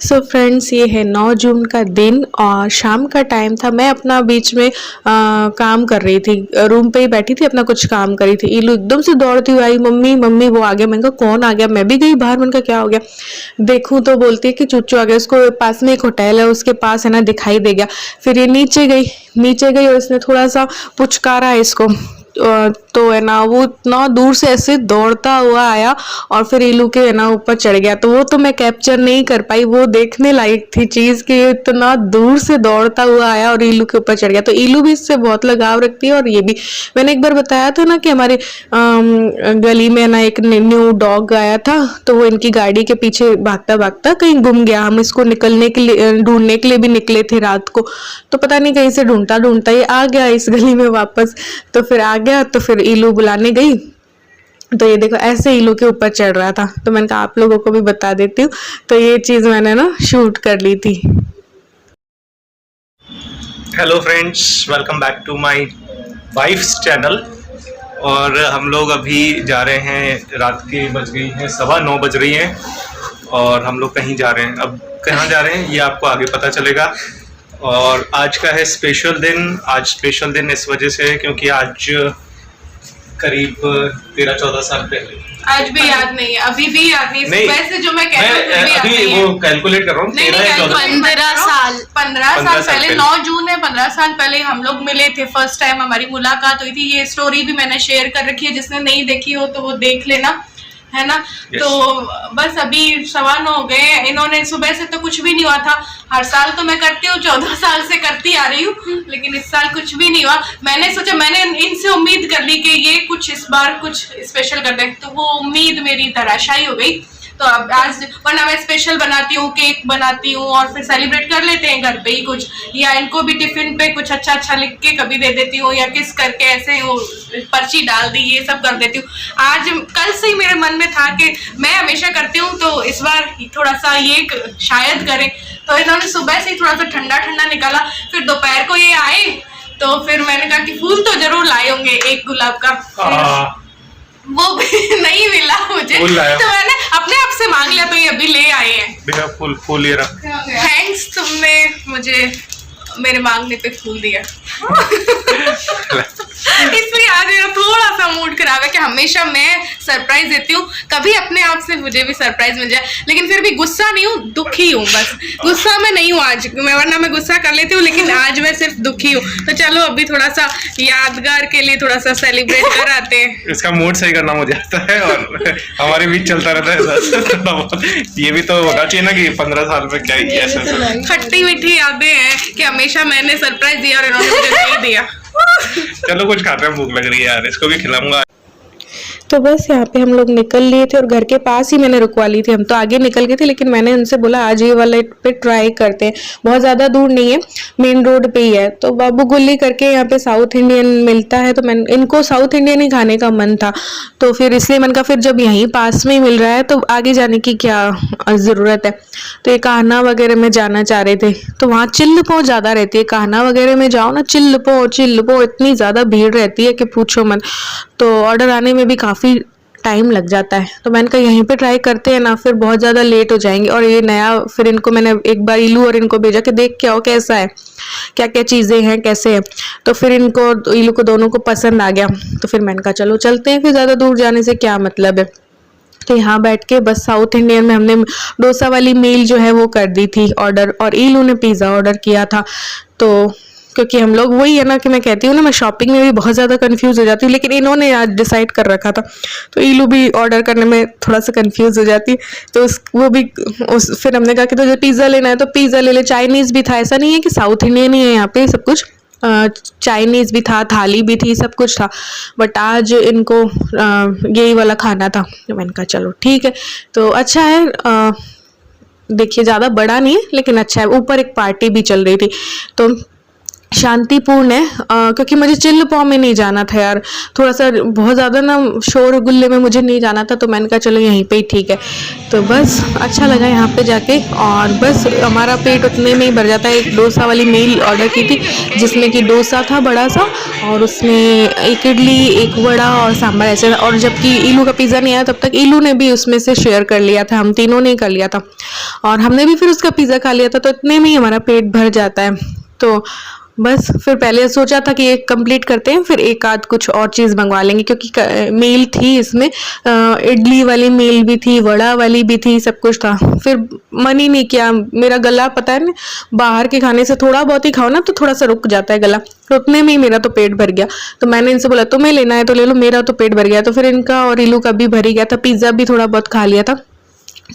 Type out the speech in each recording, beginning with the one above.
So friends, ये है 9 जून का दिन और शाम का टाइम था। मैं अपना बीच में काम कर रही थी, रूम पे ही बैठी थी, अपना कुछ काम कर रही थी। इलू एकदम से दौड़ती हुई आई, मम्मी मम्मी वो आ गया। मैंने कहा कौन आ गया? मैं भी गई बाहर, मैंने कहा क्या हो गया? देखूं तो बोलती है कि चुच्चू आ गया। उसको पास में एक होटल है, उसके पास है ना, दिखाई दे गया। फिर ये नीचे गई और इसने थोड़ा सा पुचकारा इसको। तो है ना, वो इतना दूर से ऐसे दौड़ता हुआ आया और फिर इलू के है ना ऊपर चढ़ गया। तो वो तो मैं कैप्चर नहीं कर पाई, वो देखने लायक थी चीज कि इतना दूर से दौड़ता हुआ आया और इलू के ऊपर चढ़ गया। तो इलू भी इससे बहुत लगाव रखती है और ये भी। मैंने एक बार बताया था ना कि हमारे गली में ना एक न्यू डॉग आया था, तो वो इनकी गाड़ी के पीछे भागता भागता कहीं गुम गया। हम इसको निकलने के लिए ढूंढने के लिए भी निकले थे रात को, तो पता नहीं कहीं से ढूंढता ढूंढता ये आ गया इस गली में वापस। तो फिर आ गया, तो फिर इलू बुलाने गई, तो ये देखो ऐसे इलू के ऊपर चढ़ रहा था। तो मैंने कहा आप लोगों को भी बता देती हूँ। तो ये चीज मैंने ना शूट कर ली थी। Hello friends, welcome back to my wife's channel. और हम लोग अभी जा रहे हैं, रात के बज गई हैं 9:15 बज रही हैं और हम लोग कहीं जा रहे हैं। अब कहाँ जा रहे हैं ये आपको आगे पता चलेगा। और आज का है स्पेशल दिन। आज स्पेशल दिन इस वजह से है क्योंकि आज करीब 13-14 साल पहले, आज भी याद नहीं है, अभी भी याद नहीं, नहीं वैसे जो मैं कह रहा हूँ अभी वो कैलकुलेट कर रहा हूँ। 15 साल पहले 9 जून है, 15 साल पहले हम लोग मिले थे। फर्स्ट टाइम हमारी मुलाकात हुई थी। ये स्टोरी भी मैंने शेयर कर रखी है, जिसने नहीं देखी हो तो वो देख लेना, है ना। yes. तो बस अभी 9:15 हो गए। इन्होंने सुबह से तो कुछ भी नहीं हुआ था। हर साल तो मैं करती हूँ, 14 साल से करती आ रही हूँ, लेकिन इस साल कुछ भी नहीं हुआ। मैंने सोचा, मैंने इनसे उम्मीद कर ली कि ये कुछ इस बार कुछ स्पेशल कर दें, तो वो उम्मीद मेरी धराशायी हो गई। तो अब आज, वरना मैं स्पेशल बनाती हूँ, केक बनाती हूँ और फिर सेलिब्रेट कर लेते हैं घर पे ही कुछ, या इनको भी टिफिन पे कुछ अच्छा अच्छा लिख के कभी दे देती हूँ, या किस करके ऐसे वो पर्ची डाल दी, ये सब कर देती हूँ। आज कल से ही मेरे मन में था कि मैं हमेशा करती हूँ, तो इस बार थोड़ा सा ये शायद करें। तो इन्होंने सुबह से ही थोड़ा सा ठंडा ठंडा निकाला। फिर दोपहर को ये आए, तो फिर मैंने कहा कि फूल तो जरूर लाए होंगे, एक गुलाब का। वो भी नहीं मिला मुझे, तो मैंने अपने आप से मांग लिया, तो ये अभी ले आए हैं। फूल ये रहा। थैंक्स, तुमने मुझे मेरे मांगने पे फूल दिया। इसलिए आज मेरा थोड़ा सा मूड खराब है कि हमेशा मैं सरप्राइज देती हूँ, कभी अपने आप से मुझे भी सरप्राइज मिल जाए। लेकिन फिर भी गुस्सा नहीं हूँ, दुखी हूँ। बस गुस्सा में नहीं हूँ आज, वरना मैं गुस्सा कर लेती हूँ, लेकिन आज मैं सिर्फ दुखी हूँ। तो चलो अभी थोड़ा सा यादगार के लिए थोड़ा सा सेलिब्रेट कर आते हैं। इसका मूड सही करना मुझे आता है और हमारे बीच चलता रहता है। ये भी तो होना चाहिए ना कि 15 साल में क्या किया। खट्टी मीठी यादें हैं कि हमेशा मैंने सरप्राइज दिया और इन्होंने मुझे नहीं दिया। चलो कुछ खाते हैं, भूख लग रही है यार, इसको भी खिलाऊंगा। तो बस यहाँ पे हम लोग निकल लिए थे और घर के पास ही मैंने रुकवा ली थी। हम तो आगे निकल गए थे, लेकिन मैंने उनसे बोला आज ये वाले पे ट्राई करते हैं, बहुत ज़्यादा दूर नहीं है, मेन रोड पे ही है। तो बाबू गुल्ली करके यहाँ पे साउथ इंडियन मिलता है, तो मैं इनको साउथ इंडियन ही खाने का मन था। तो फिर इसलिए मैंने कहा फिर जब यहीं पास में ही मिल रहा है तो आगे जाने की क्या ज़रूरत है। तो ये कान्हा वगैरह में जाना चाह रहे थे, तो वहाँ चिल्ल पो ज़्यादा रहती है। कान्हा वगैरह में जाओ ना, चिल्ल पो इतनी ज़्यादा भीड़ रहती है कि पूछो मत। तो ऑर्डर आने में भी काफ़ी टाइम लग जाता है। तो मैंने कहा यहीं पे ट्राई करते हैं ना, फिर बहुत ज़्यादा लेट हो जाएंगे। और ये नया, फिर इनको मैंने एक बार इलू और इनको भेजा कि देख के आओ कैसा है, क्या क्या चीज़ें हैं, कैसे है। तो फिर इनको, इलू को, दोनों को पसंद आ गया। तो फिर मैंने कहा चलो चलते हैं, फिर ज़्यादा दूर जाने से क्या मतलब है। तो यहाँ बैठ के बस साउथ इंडियन में हमने डोसा वाली मील जो है वो कर दी थी ऑर्डर, और इलू ने पिज़्ज़ा ऑर्डर किया था। तो क्योंकि हम लोग, वही है ना कि मैं कहती हूँ ना, मैं शॉपिंग में भी बहुत ज़्यादा कंफ्यूज हो जाती हूँ, लेकिन इन्होंने आज डिसाइड कर रखा था, तो इलू भी ऑर्डर करने में थोड़ा सा कंफ्यूज हो जाती है। तो फिर हमने कहा कि तुझे पिज़्ज़ा लेना है तो पिज़्ज़ा ले ले। चाइनीज़ भी था, ऐसा नहीं है कि साउथ इंडियन ही है यहाँ पे सब कुछ, चाइनीज़ भी था, थाली भी थी, सब कुछ था। बट आज इनको यही वाला खाना था, तो मैंने कहा चलो ठीक है। तो अच्छा है, देखिए ज़्यादा बड़ा नहीं है लेकिन अच्छा है। ऊपर एक पार्टी भी चल रही थी, तो शांतिपूर्ण है, क्योंकि मुझे चिल्ल पाव में नहीं जाना था यार, थोड़ा सा बहुत ज़्यादा ना शोर गुल्ले में मुझे नहीं जाना था, तो मैंने कहा चलो यहीं पे ही ठीक है। तो बस अच्छा लगा यहाँ पे जाके, और बस हमारा पेट उतने में ही भर जाता है। एक डोसा वाली मील ऑर्डर की थी, जिसमें कि डोसा था बड़ा सा, और उसमें एक इडली, एक वड़ा और सांभर ऐसे, और जबकि ईलू का पिज़्ज़ा नहीं आया तब तक ईलू ने भी उसमें से शेयर कर लिया था, हम तीनों ने ही कर लिया था, और हमने भी फिर उसका पिज़्ज़ा खा लिया था, तो इतने में ही हमारा पेट भर जाता है। तो बस फिर पहले सोचा था कि एक कंप्लीट करते हैं, फिर एक आध कुछ और चीज़ मंगवा लेंगे, क्योंकि मील थी इसमें, इडली वाली मील भी थी, वड़ा वाली भी थी, सब कुछ था। फिर मन ही नहीं किया, मेरा गला पता है ना, बाहर के खाने से थोड़ा बहुत ही खाओ ना तो थोड़ा सा रुक जाता है गला, तो उतने में ही मेरा तो पेट भर गया। तो मैंने इनसे बोला तुम्हें लेना है तो ले लो, मेरा तो पेट भर गया। तो फिर इनका और इलू का भी भर ही गया था। पिज़्ज़ा भी थोड़ा बहुत खा लिया था,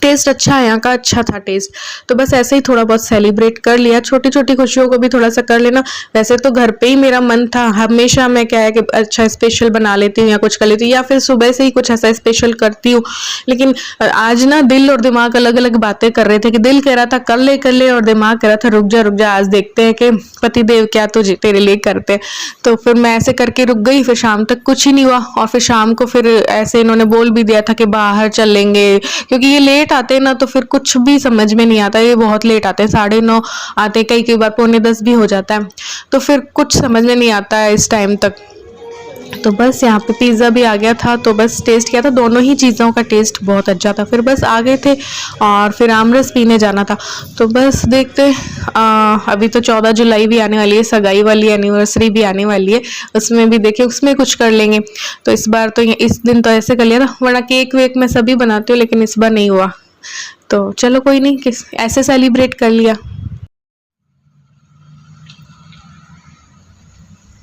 टेस्ट अच्छा है यहाँ का, अच्छा था टेस्ट। तो बस ऐसे ही थोड़ा बहुत सेलिब्रेट कर लिया, छोटी छोटी खुशियों को भी थोड़ा सा कर लेना। वैसे तो घर पे ही मेरा मन था, हमेशा मैं क्या है कि अच्छा स्पेशल बना लेती हूँ या कुछ कर लेती हूँ, या फिर सुबह से ही कुछ ऐसा स्पेशल करती हूँ। लेकिन आज ना दिल और दिमाग अलग अलग बातें कर रहे थे, कि दिल कह रहा था कर ले, और दिमाग कह रहा था रुक जा, आज देखते हैं कि पतिदेव क्या तुझे तेरे लिए करते। तो फिर मैं ऐसे करके रुक गई, फिर शाम तक कुछ ही नहीं हुआ, और फिर शाम को फिर ऐसे इन्होंने बोल भी दिया था कि बाहर चलेंगे, क्योंकि ये लेट आते हैं ना तो फिर कुछ भी समझ में नहीं आता, ये बहुत लेट आते हैं, 9:30 आते, कई बार 9:45 भी हो जाता है, तो फिर कुछ समझ में नहीं आता है इस टाइम तक। तो बस यहाँ पे पिज़्ज़ा भी आ गया था, तो बस टेस्ट किया था, दोनों ही चीज़ों का टेस्ट बहुत अच्छा था। फिर बस आ गए थे, और फिर आमरस पीने जाना था। तो बस देखते, अभी तो 14 जुलाई भी आने वाली है, सगाई वाली एनिवर्सरी भी आने वाली है, उसमें भी देखिए उसमें कुछ कर लेंगे। तो इस बार तो इस दिन तो ऐसे कर लिया था, वरना केक वेक मैं सभी बनाती हूँ, लेकिन इस बार नहीं हुआ। तो चलो कोई नहीं, ऐसे सेलिब्रेट कर लिया।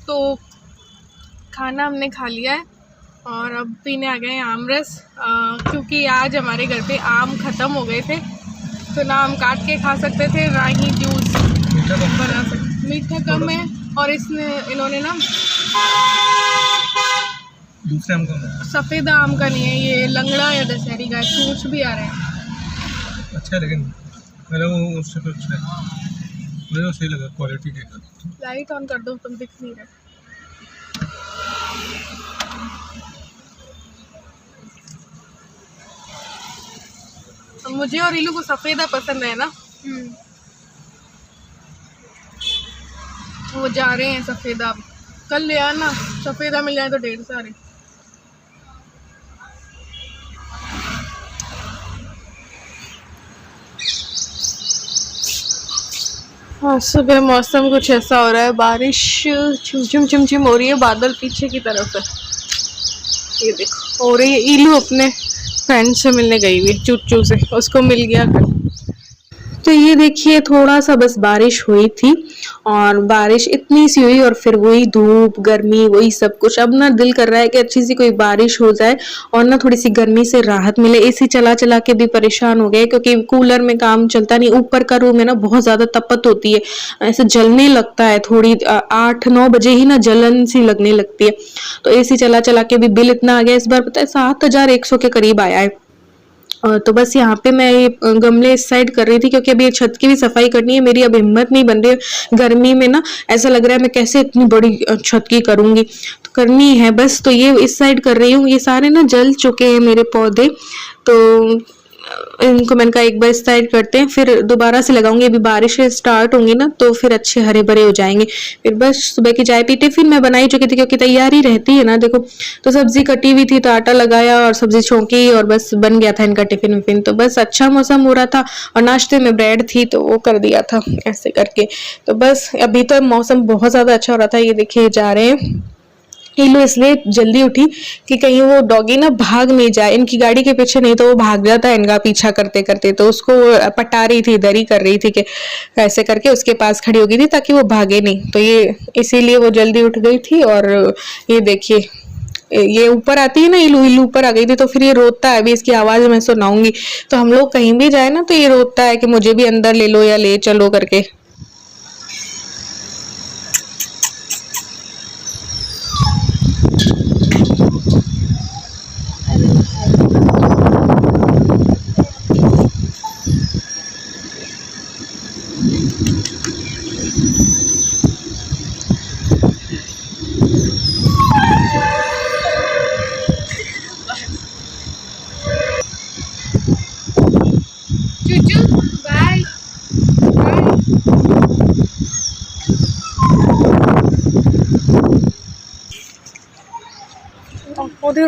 तो खाना हमने खा लिया है, और अब पीने आ गए हैं आमरस, क्योंकि आज हमारे घर पे आम ख़त्म हो गए थे, तो ना हम काट के खा सकते थे, ना ही जूस बना सकते। मीठा कम है, और इन्होंने ना दूसरे आम का, सफ़ेद आम का नहीं है, ये लंगड़ा या दशहरी का है, चूच भी आ रहे हैं। अच्छा है, लेकिन मेरा वो उससे तो अच्छा है, मुझे तो सही लगा क्वालिटी के। लाइट ऑन कर दो, तुम दिख नहीं रहे। मुझे और इलू को सफ़ेदा पसंद है ना, वो जा रहे हैं सफ़ेदा, कल ले आना, सफ़ेदा मिल जाए तो 1.5 सारे। हाँ, सुबह मौसम कुछ ऐसा हो रहा है, बारिश चिमचिम हो रही है, बादल पीछे की तरफ है, ये देखो हो रही है। इलू अपने फ्रेंड से मिलने गई हुई है, चूचू से, उसको मिल गया कल। तो ये देखिए थोड़ा सा बस बारिश हुई थी, और बारिश इतनी सी हुई, और फिर वही धूप गर्मी वही सब कुछ। अब ना दिल कर रहा है कि अच्छी सी कोई बारिश हो जाए, और ना थोड़ी सी गर्मी से राहत मिले। एसी चला चला के भी परेशान हो गए, क्योंकि कूलर में काम चलता नहीं। ऊपर का रूम है ना, बहुत ज्यादा तपत होती है, ऐसे जलने लगता है, थोड़ी 8-9 बजे ही ना जलन सी लगने लगती है। तो एसी चला चला के भी बिल इतना आ गया इस बार, पता है 7,100 के करीब आया है। तो बस यहाँ पे मैं ये गमले इस साइड कर रही थी, क्योंकि अभी छत की भी सफाई करनी है। मेरी अब हिम्मत नहीं बन रही है, गर्मी में ना ऐसा लग रहा है मैं कैसे इतनी बड़ी छत की करूंगी, तो करनी है बस। तो ये इस साइड कर रही हूँ। ये सारे ना जल चुके हैं मेरे पौधे, तो इनको मैंने कहा एक बार इस साइड करते हैं, फिर दोबारा से लगाऊंगी। अभी बारिश स्टार्ट होंगी ना तो फिर अच्छे हरे भरे हो जाएंगे। फिर बस सुबह की चाय पी, टिफिन मैं बनाई चुकी थी, क्योंकि तैयारी रहती है ना। देखो, तो सब्जी कटी हुई थी, तो आटा लगाया और सब्जी छोंकी, और बस बन गया था इनका टिफिन विफिन। तो बस अच्छा मौसम हो रहा था, और नाश्ते में ब्रेड थी तो वो कर दिया था ऐसे करके। तो बस अभी तो मौसम बहुत ज्यादा अच्छा हो रहा था। ये देखिए जा रहे हैं। इलू इसलिए जल्दी उठी कि कहीं वो डॉगी ना भाग नहीं जाए इनकी गाड़ी के पीछे, नहीं तो वो भाग जाता है इनका पीछा करते करते। तो उसको पटा रही थी, दरी कर रही थी कि ऐसे करके उसके पास खड़ी हो गई थी ताकि वो भागे नहीं। तो ये इसीलिए वो जल्दी उठ गई थी। और ये देखिए ये ऊपर आती है ना, इलू ऊपर आ गई थी, तो फिर ये रोता है। अभी इसकी आवाज मैं सुनाऊंगी। तो हम लोग कहीं भी जाए ना तो ये रोता है कि मुझे भी अंदर ले लो या ले चलो करके।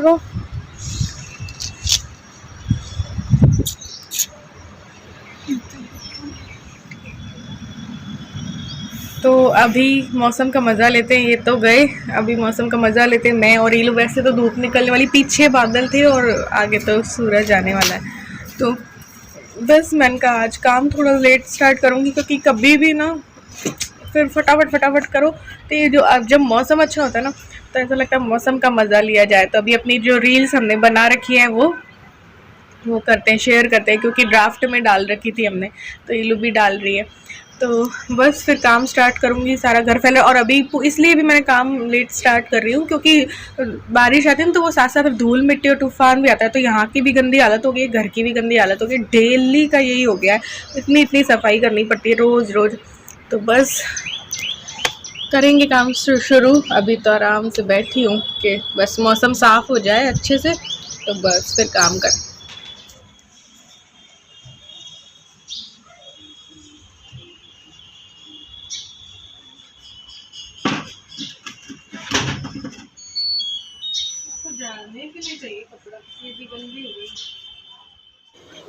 करो। तो अभी मौसम का मज़ा लेते हैं। ये तो गए, अभी मौसम का मज़ा लेते हैं मैं और ईलू। वैसे तो धूप निकलने वाली, पीछे बादल थे और आगे तो सूरज आने वाला है। तो बस मैंने कहा आज काम थोड़ा लेट स्टार्ट करूँगी, क्योंकि कभी भी ना फिर फटाफट करो तो ये जो अब जब मौसम अच्छा होता है ना तो ऐसा लगता है मौसम का मज़ा लिया जाए। तो अभी अपनी जो रील्स हमने बना रखी है वो करते हैं, शेयर करते हैं, क्योंकि ड्राफ्ट में डाल रखी थी हमने, तो ईलू भी डाल रही है। तो बस फिर काम स्टार्ट करूँगी, सारा घर फैला। और अभी इसलिए भी मैंने काम लेट स्टार्ट कर रही हूँ क्योंकि बारिश आती है ना तो वो साथ साथ धूल मिट्टी और तूफान भी आता है, तो यहाँ की भी गंदी हालत हो गई, घर की भी गंदी हालत हो गई। डेली का यही हो गया है, इतनी सफाई करनी पड़ती है रोज़। तो बस करेंगे काम शुरू। अभी तो आराम से बैठी हूँ कि बस मौसम साफ़ हो जाए अच्छे से, तो बस फिर काम करें। डालने के लिए चाहिए कपड़ा, ये भी गंदी हो गई।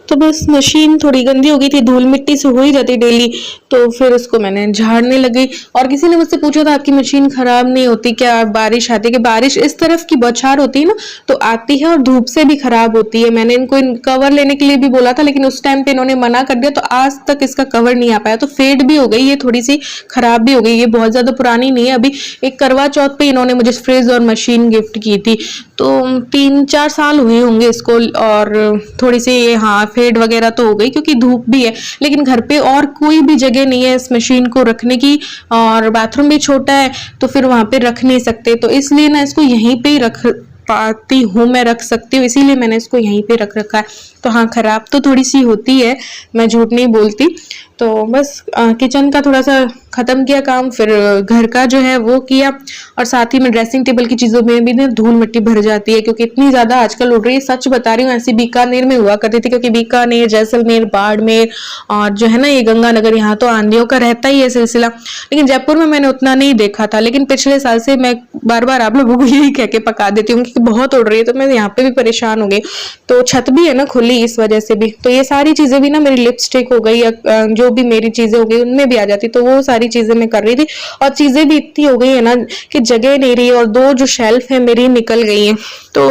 तो बस मशीन थोड़ी गंदी हो गई थी, धूल मिट्टी से हो ही जाती डेली, तो फिर उसको मैंने झाड़ने लगी। और किसी ने मुझसे पूछा था आपकी मशीन खराब नहीं होती क्या, बारिश आती है? कि बारिश इस तरफ की बौछार होती है ना तो आती है और धूप से भी खराब होती है। मैंने इनको कवर लेने के लिए भी बोला था, लेकिन उस टाइम पे इन्होंने मना कर दिया, तो आज तक इसका कवर नहीं आ पाया। तो फेड भी हो गई, ये थोड़ी सी खराब भी हो गई, ये बहुत ज्यादा पुरानी नहीं है। अभी एक करवा चौथ पे इन्होंने मुझे फ्रिज और मशीन गिफ्ट की थी, तो 3-4 साल हुए होंगे इसको। और थोड़ी सी ये हाँ फेड वगैरह तो हो गई क्योंकि धूप भी है, लेकिन घर पे और कोई भी जगह नहीं है इस मशीन को रखने की, और बाथरूम भी छोटा है तो फिर वहां पे रख नहीं सकते, तो इसलिए ना इसको यहीं पे ही रख पाती हूँ, मैं रख सकती हूँ, इसीलिए मैंने इसको यहीं पे रख रखा है। तो हाँ खराब तो थोड़ी सी होती है, मैं झूठ नहीं बोलती। तो बस किचन का थोड़ा सा खत्म किया काम, फिर घर का जो है वो किया, और साथ ही में ड्रेसिंग टेबल की चीजों में भी ना धूल मिट्टी भर जाती है, क्योंकि इतनी ज्यादा आजकल उड़ रही है। सच बता रही हूँ, ऐसी बीकानेर में हुआ करती थी, क्योंकि बीकानेर, जैसलमेर, बाड़मेर और जो है ना ये गंगानगर, यहाँ तो आंधियों का रहता ही है सिलसिला। लेकिन जयपुर में मैंने उतना नहीं देखा था, लेकिन पिछले साल से मैं बार बार आप लोगों को यही कह के पका देती हूँ कि बहुत उड़ रही है, तो मैं यहाँ पे भी परेशान हो गई। तो छत भी है ना खुली, इस वजह से भी। तो ये सारी चीजें भी ना, मेरी लिपस्टिक हो गई या जो भी मेरी चीजें हो गई उनमें भी आ जाती, तो वो सारी चीजें मैं कर रही थी। और चीजें भी इतनी हो गई है ना कि जगह नहीं रही, और 2 जो शेल्फ है मेरी निकल गई है। तो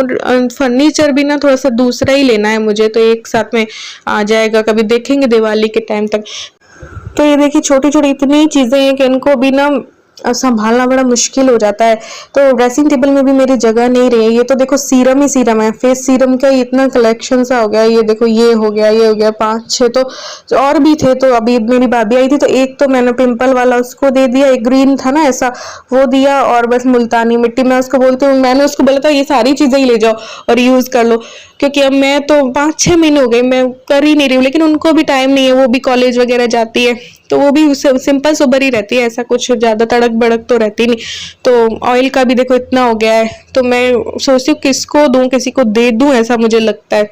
फर्नीचर भी ना थोड़ा सा दूसरा ही लेना है मुझे, तो एक साथ में आ जाएगा, कभी देखेंगे दिवाली के टाइम तक। तो ये देखिए छोटी छोटी इतनी चीजें हैं कि इनको भी ना संभालना बड़ा मुश्किल हो जाता है। तो ड्रेसिंग टेबल में भी मेरी जगह नहीं रही है। ये तो देखो सीरम ही सीरम है, फेस सीरम का इतना कलेक्शन सा हो गया। ये देखो ये हो गया, ये हो गया, 5-6 तो और भी थे। तो अभी मेरी भाभी आई थी तो एक तो मैंने पिंपल वाला उसको दे दिया, एक ग्रीन था ना ऐसा वो दिया, और बस मुल्तानी मिट्टी मैं उसको बोलती हूँ, मैंने उसको बोला था ये सारी चीजें ही ले जाओ और यूज कर लो, क्योंकि अब मैं तो 5-6 महीने हो गए मैं कर ही नहीं रही हूँ। लेकिन उनको भी टाइम नहीं है, वो भी कॉलेज वगैरह जाती है, तो वो भी सिंपल सोबर ही रहती है, ऐसा कुछ ज्यादा तड़क भड़क तो रहती नहीं। तो ऑयल का भी देखो इतना हो गया है, तो मैं सोचती हूँ किसको दूं, किसी को दे दूं, ऐसा मुझे लगता है।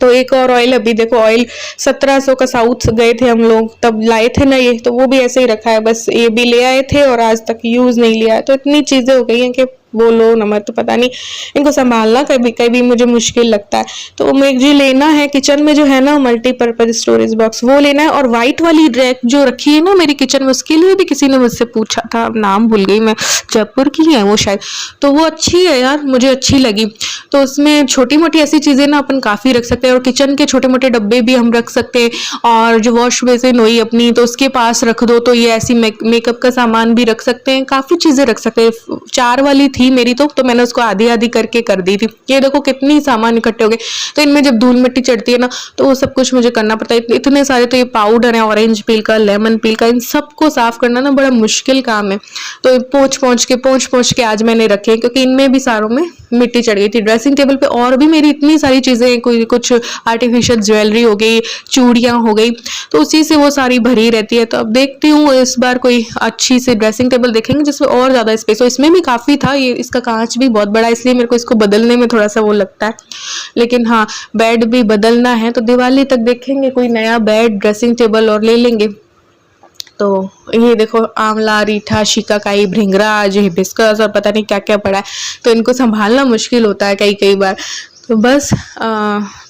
तो एक और ऑयल, अभी देखो ऑयल 1700 का साउथ गए थे हम लोग, तब लाए थे ना ये, तो वो भी ऐसे ही रखा है, बस ये भी ले आए थे और आज तक यूज नहीं लिया है। तो इतनी चीजें हो गई हैं कि बोलो न मत, तो पता नहीं इनको संभालना कभी कभी मुझे मुश्किल लगता है। तो मुझे लेना है किचन में जो है ना मल्टीपर्पज स्टोरेज बॉक्स, वो लेना है। और व्हाइट वाली रैक जो रखी है ना मेरी किचन में, उसके लिए भी किसी ने मुझसे पूछा था, नाम भूल गई मैं, जयपुर की है वो शायद, तो वो अच्छी है यार, मुझे अच्छी लगी। तो उसमें छोटी मोटी ऐसी चीजें ना अपन काफी रख सकते हैं, और किचन के छोटे मोटे डब्बे भी हम रख सकते हैं, और जो वॉश बेसिन हुई अपनी तो उसके पास रख दो, तो ये ऐसी मेकअप का सामान भी रख सकते हैं, काफी चीजें रख सकते हैं। 4 वाली थी मेरी तो मैंने उसको आधी आधी करके कर दी थी। ये देखो कितनी सामान इकट्ठे हो गए, तो इनमें जब धूल मिट्टी चढ़ती है ना तो वो सब कुछ मुझे करना पड़ता है। इतने सारे, तो ये पाउडर है ऑरेंज पील का, लेमन पील का, इन सबको साफ करना ना बड़ा मुश्किल काम है। तो पोंछ के आज मैंने रखे, क्योंकि इनमें भी सारों में मिट्टी चढ़ गई थी। ड्रेसिंग टेबल पे और भी मेरी इतनी सारी चीजें, कोई कुछ आर्टिफिशियल ज्वेलरी हो गई, चूड़ियां हो गई, तो उसी से वो सारी भरी रहती है। तो अब देखती हूँ इस बार कोई अच्छी सी ड्रेसिंग टेबल देखेंगे जिसमें और ज्यादा स्पेस हो। इसमें भी काफी था, ये इसका कांच भी बहुत बड़ा है, इसलिए मेरे को इसको बदलने में थोड़ा सा वो लगता है। लेकिन हाँ बेड भी बदलना है, तो दिवाली तक देखेंगे कोई नया बेड, ड्रेसिंग टेबल और ले लेंगे। तो ये देखो आंवला, रीठा, शिकाकाई, भृंगराज, हिबिस्कस और पता नहीं क्या क्या पड़ा है, तो इनको संभालना मुश्किल होता है कई बार। तो बस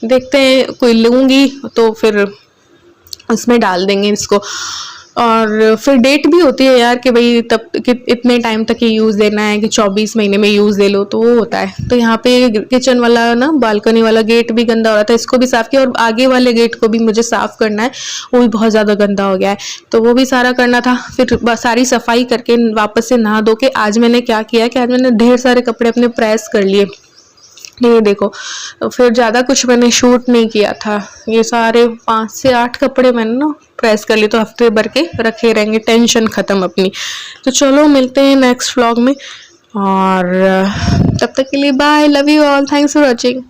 देखते हैं, कोई लूँगी तो फिर उसमें डाल देंगे इसको। और फिर डेट भी होती है यार कि भाई तब कि इतने टाइम तक ही यूज़ देना है, कि 24 महीने में यूज़ ले लो, तो वो होता है। तो यहाँ पे किचन वाला ना, बालकनी वाला गेट भी गंदा हो रहा था, इसको भी साफ़ किया, और आगे वाले गेट को भी मुझे साफ़ करना है, वो भी बहुत ज़्यादा गंदा हो गया है, तो वो भी सारा करना था। फिर सारी सफाई करके वापस से नहा धो के आज मैंने क्या किया कि आज मैंने ढेर सारे कपड़े अपने प्रेस कर लिए। ये देखो, फिर ज़्यादा कुछ मैंने शूट नहीं किया था, ये सारे 5 से 8 कपड़े मैंने ना प्रेस कर लिए, तो हफ्ते भर के रखे रहेंगे, टेंशन ख़त्म अपनी। तो चलो मिलते हैं नेक्स्ट व्लॉग में, और तब तक के लिए bye, love you all, thanks for watching.